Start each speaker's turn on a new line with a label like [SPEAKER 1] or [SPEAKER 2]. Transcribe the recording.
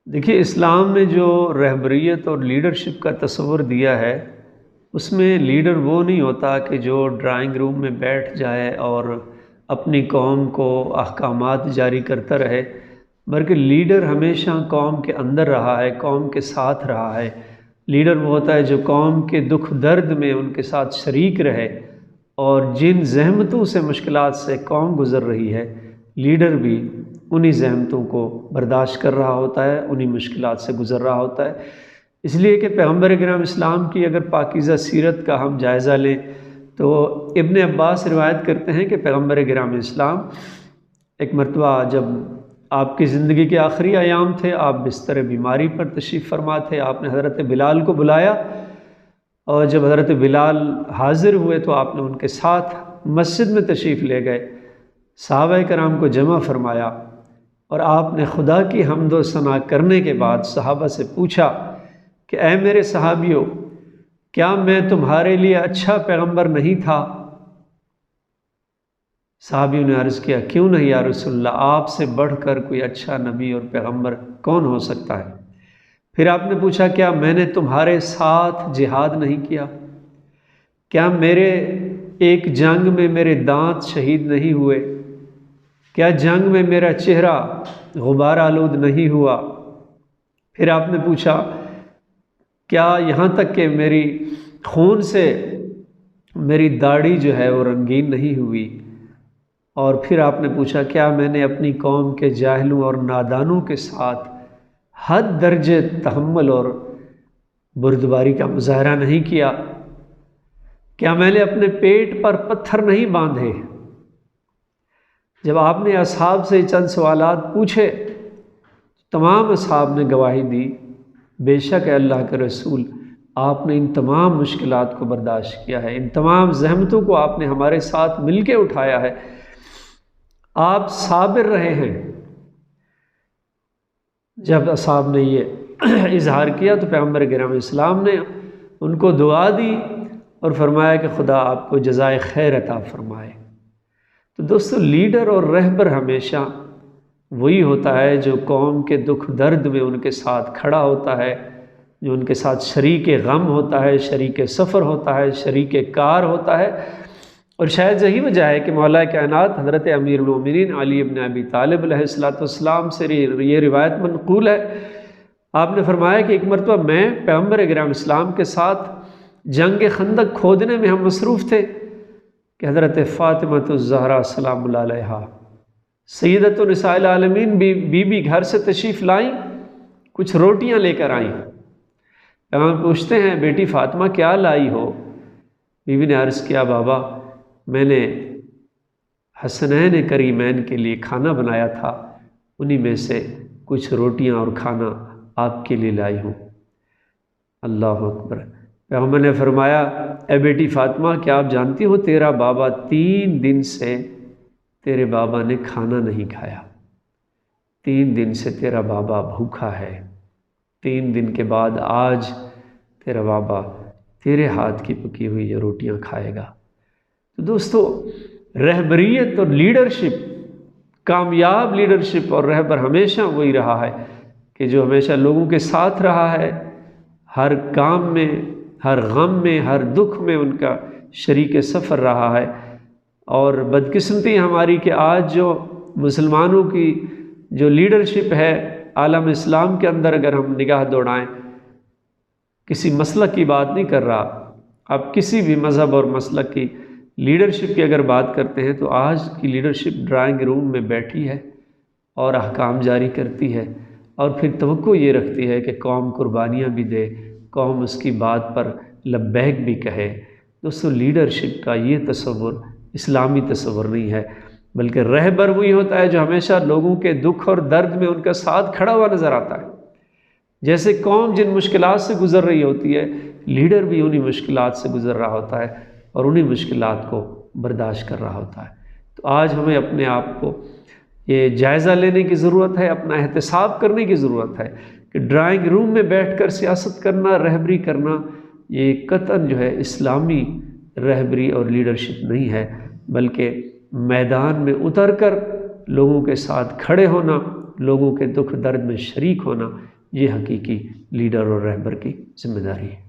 [SPEAKER 1] دیکھیے، اسلام نے جو رہبریت اور لیڈرشپ کا تصور دیا ہے، اس میں لیڈر وہ نہیں ہوتا کہ جو ڈرائنگ روم میں بیٹھ جائے اور اپنی قوم کو احکامات جاری کرتا رہے، بلکہ لیڈر ہمیشہ قوم کے اندر رہا ہے، قوم کے ساتھ رہا ہے۔ لیڈر وہ ہوتا ہے جو قوم کے دکھ درد میں ان کے ساتھ شریک رہے، اور جن زحمتوں سے مشکلات سے قوم گزر رہی ہے، لیڈر بھی انہی زحمتوں کو برداشت کر رہا ہوتا ہے، انہی مشکلات سے گزر رہا ہوتا ہے۔ اس لیے کہ پیغمبر اکرم اسلام کی اگر پاکیزہ سیرت کا ہم جائزہ لیں تو ابن عباس روایت کرتے ہیں کہ پیغمبر اکرم اسلام ایک مرتبہ جب آپ کی زندگی کے آخری ایام تھے، آپ بستر بیماری پر تشریف فرما تھے، آپ نے حضرت بلال کو بلایا، اور جب حضرت بلال حاضر ہوئے تو آپ نے ان کے ساتھ مسجد میں تشریف لے گئے، صحابہ کرام کو جمع فرمایا، اور آپ نے خدا کی حمد و ثنا کرنے کے بعد صحابہ سے پوچھا کہ اے میرے صحابیوں، کیا میں تمہارے لیے اچھا پیغمبر نہیں تھا؟ صحابیوں نے عرض کیا، کیوں نہیں یا رسول اللہ، آپ سے بڑھ کر کوئی اچھا نبی اور پیغمبر کون ہو سکتا ہے؟ پھر آپ نے پوچھا، کیا میں نے تمہارے ساتھ جہاد نہیں کیا؟ کیا میرے ایک جنگ میں میرے دانت شہید نہیں ہوئے؟ کیا جنگ میں میرا چہرہ غبار آلود نہیں ہوا؟ پھر آپ نے پوچھا، کیا یہاں تک کہ میری خون سے میری داڑھی جو ہے وہ رنگین نہیں ہوئی؟ اور پھر آپ نے پوچھا، کیا میں نے اپنی قوم کے جاہلوں اور نادانوں کے ساتھ حد درجے تحمل اور بردباری کا مظاہرہ نہیں کیا؟ کیا میں نے اپنے پیٹ پر پتھر نہیں باندھے؟ جب آپ نے اصحاب سے چند سوالات پوچھے، تمام اصحاب نے گواہی دی، بے شک اے اللہ کے رسول، آپ نے ان تمام مشکلات کو برداشت کیا ہے، ان تمام زحمتوں کو آپ نے ہمارے ساتھ مل کے اٹھایا ہے، آپ صابر رہے ہیں۔ جب اصحاب نے یہ اظہار کیا تو پیغمبر اکرم اسلام نے ان کو دعا دی اور فرمایا کہ خدا آپ کو جزائے خیر عطا فرمائے۔ تو دوستو، لیڈر اور رہبر ہمیشہ وہی ہوتا ہے جو قوم کے دکھ درد میں ان کے ساتھ کھڑا ہوتا ہے، جو ان کے ساتھ شریک غم ہوتا ہے، شریک سفر ہوتا ہے، شریک کار ہوتا ہے۔ اور شاید یہی وجہ ہے کہ مولا کائنات حضرت امیر المومنین علی بن ابی طالب علیہ السلام سے یہ روایت منقول ہے، آپ نے فرمایا کہ ایک مرتبہ میں پیغمبر اکرم اسلام کے ساتھ جنگ خندق کھودنے میں ہم مصروف تھے کہ حضرت فاطمہ الزہرا سلام اللہ علیہا، سیدۃ نساء العالمین بی بی گھر سے تشریف لائیں، کچھ روٹیاں لے کر آئیں۔ پیغمبر پوچھتے ہیں، بیٹی فاطمہ کیا لائی ہو؟ بی بی نے عرض کیا، بابا میں نے حسنین کریمین کے لیے کھانا بنایا تھا، انہی میں سے کچھ روٹیاں اور کھانا آپ کے لیے لائی ہوں۔ اللہ اکبر۔ پیغمبر نے فرمایا، اے بیٹی فاطمہ، کیا آپ جانتی ہو تیرا بابا 3 دن سے تیرے بابا نے کھانا نہیں کھایا، 3 دن سے تیرا بابا بھوکا ہے، 3 دن کے بعد آج تیرا بابا تیرے ہاتھ کی پکی ہوئی یہ روٹیاں کھائے گا۔ تو دوستو، رہبریت اور لیڈرشپ، کامیاب لیڈرشپ اور رہبر ہمیشہ وہی رہا ہے کہ جو ہمیشہ لوگوں کے ساتھ رہا ہے، ہر کام میں، ہر غم میں، ہر دکھ میں ان کا شریک سفر رہا ہے۔ اور بدقسمتی ہماری کہ آج جو مسلمانوں کی جو لیڈرشپ ہے عالم اسلام کے اندر، اگر ہم نگاہ دوڑائیں، کسی مسلک کی بات نہیں کر رہا، آپ کسی بھی مذہب اور مسلک کی لیڈرشپ کی اگر بات کرتے ہیں تو آج کی لیڈرشپ ڈرائنگ روم میں بیٹھی ہے اور احکام جاری کرتی ہے، اور پھر توقع یہ رکھتی ہے کہ قوم قربانیاں بھی دے، قوم اس کی بات پر لبیک بھی کہے۔ دوستو، لیڈرشپ کا یہ تصور اسلامی تصور نہیں ہے، بلکہ رہبر وہی ہوتا ہے جو ہمیشہ لوگوں کے دکھ اور درد میں ان کا ساتھ کھڑا ہوا نظر آتا ہے۔ جیسے قوم جن مشکلات سے گزر رہی ہوتی ہے، لیڈر بھی انہی مشکلات سے گزر رہا ہوتا ہے اور انہی مشکلات کو برداشت کر رہا ہوتا ہے۔ تو آج ہمیں اپنے آپ کو یہ جائزہ لینے کی ضرورت ہے، اپنا احتساب کرنے کی ضرورت ہے کہ ڈرائنگ روم میں بیٹھ کر سیاست کرنا، رہبری کرنا، یہ قطعاً جو ہے اسلامی رہبری اور لیڈرشپ نہیں ہے، بلکہ میدان میں اتر کر لوگوں کے ساتھ کھڑے ہونا، لوگوں کے دکھ درد میں شریک ہونا، یہ حقیقی لیڈر اور رہبر کی ذمہ داری ہے۔